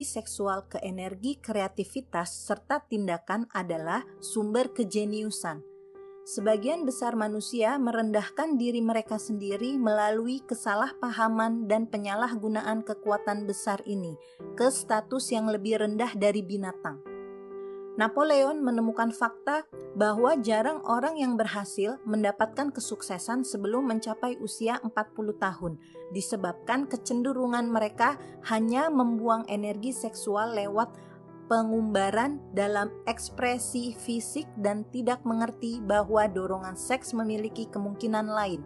seksual ke energi kreativitas serta tindakan adalah sumber kejeniusan. Sebagian besar manusia merendahkan diri mereka sendiri melalui kesalahpahaman dan penyalahgunaan kekuatan besar ini ke status yang lebih rendah dari binatang. Napoleon menemukan fakta bahwa jarang orang yang berhasil mendapatkan kesuksesan sebelum mencapai usia 40 tahun, disebabkan kecenderungan mereka hanya membuang energi seksual lewat pengumbaran dalam ekspresi fisik dan tidak mengerti bahwa dorongan seks memiliki kemungkinan lain.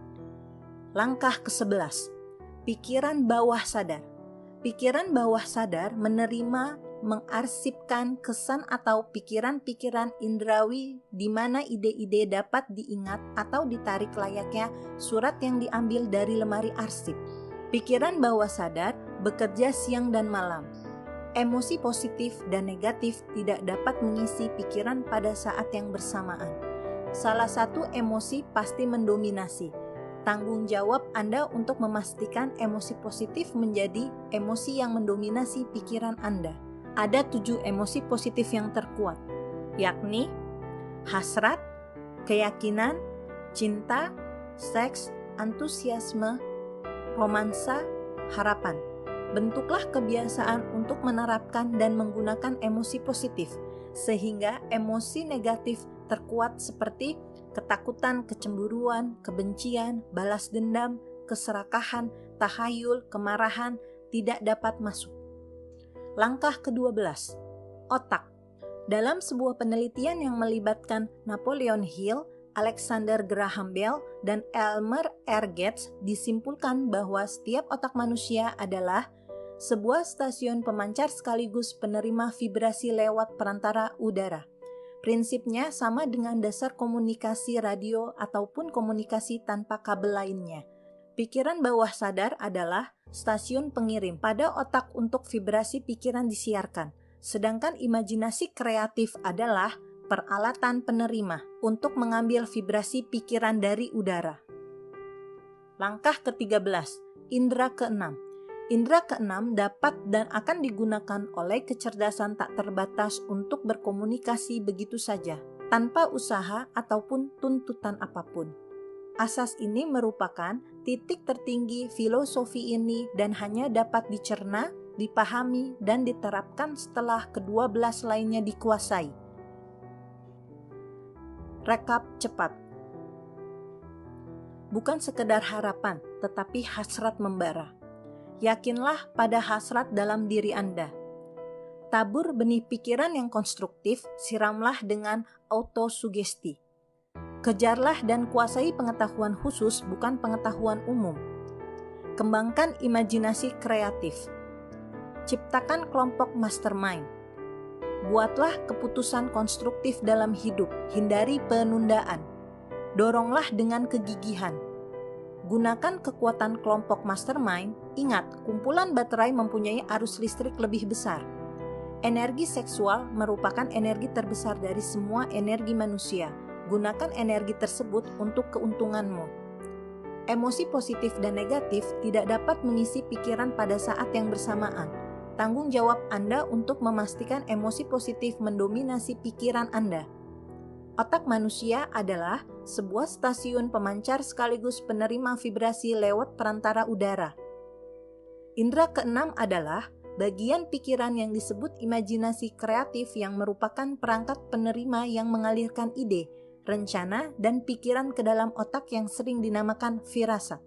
Langkah ke-11, pikiran bawah sadar. Pikiran bawah sadar menerima mengarsipkan kesan atau pikiran-pikiran indrawi di mana ide-ide dapat diingat atau ditarik layaknya surat yang diambil dari lemari arsip. Pikiran bawah sadar bekerja siang dan malam. Emosi positif dan negatif tidak dapat mengisi pikiran pada saat yang bersamaan. Salah satu emosi pasti mendominasi. Tanggung jawab Anda untuk memastikan emosi positif menjadi emosi yang mendominasi pikiran Anda. Ada 7 emosi positif yang terkuat, yakni hasrat, keyakinan, cinta, seks, antusiasme, romansa, harapan. Bentuklah kebiasaan untuk menerapkan dan menggunakan emosi positif, sehingga emosi negatif terkuat seperti ketakutan, kecemburuan, kebencian, balas dendam, keserakahan, tahayul, kemarahan tidak dapat masuk. Langkah ke-12, otak. Dalam sebuah penelitian yang melibatkan Napoleon Hill, Alexander Graham Bell, dan Elmer R. Gates, disimpulkan bahwa setiap otak manusia adalah sebuah stasiun pemancar sekaligus penerima vibrasi lewat perantara udara. Prinsipnya sama dengan dasar komunikasi radio ataupun komunikasi tanpa kabel lainnya. Pikiran bawah sadar adalah stasiun pengirim pada otak untuk vibrasi pikiran disiarkan, sedangkan imajinasi kreatif adalah peralatan penerima untuk mengambil vibrasi pikiran dari udara. Langkah ke-13, indera ke-6. Indera ke-6 dapat dan akan digunakan oleh kecerdasan tak terbatas untuk berkomunikasi begitu saja, tanpa usaha ataupun tuntutan apapun. Asas ini merupakan titik tertinggi filosofi ini dan hanya dapat dicerna, dipahami, dan diterapkan setelah ke-12 lainnya dikuasai. Rekap cepat. Bukan sekedar harapan, tetapi hasrat membara. Yakinlah pada hasrat dalam diri Anda. Tabur benih pikiran yang konstruktif, siramlah dengan autosugesti. Kejarlah dan kuasai pengetahuan khusus, bukan pengetahuan umum. Kembangkan imajinasi kreatif. Ciptakan kelompok mastermind. Buatlah keputusan konstruktif dalam hidup, hindari penundaan. Doronglah dengan kegigihan. Gunakan kekuatan kelompok mastermind. Ingat, kumpulan baterai mempunyai arus listrik lebih besar. Energi seksual merupakan energi terbesar dari semua energi manusia. Gunakan energi tersebut untuk keuntunganmu. Emosi positif dan negatif tidak dapat mengisi pikiran pada saat yang bersamaan. Tanggung jawab Anda untuk memastikan emosi positif mendominasi pikiran Anda. Otak manusia adalah sebuah stasiun pemancar sekaligus penerima vibrasi lewat perantara udara. Indera ke-6 adalah bagian pikiran yang disebut imajinasi kreatif yang merupakan perangkat penerima yang mengalirkan ide, rencana, dan pikiran ke dalam otak yang sering dinamakan firasat.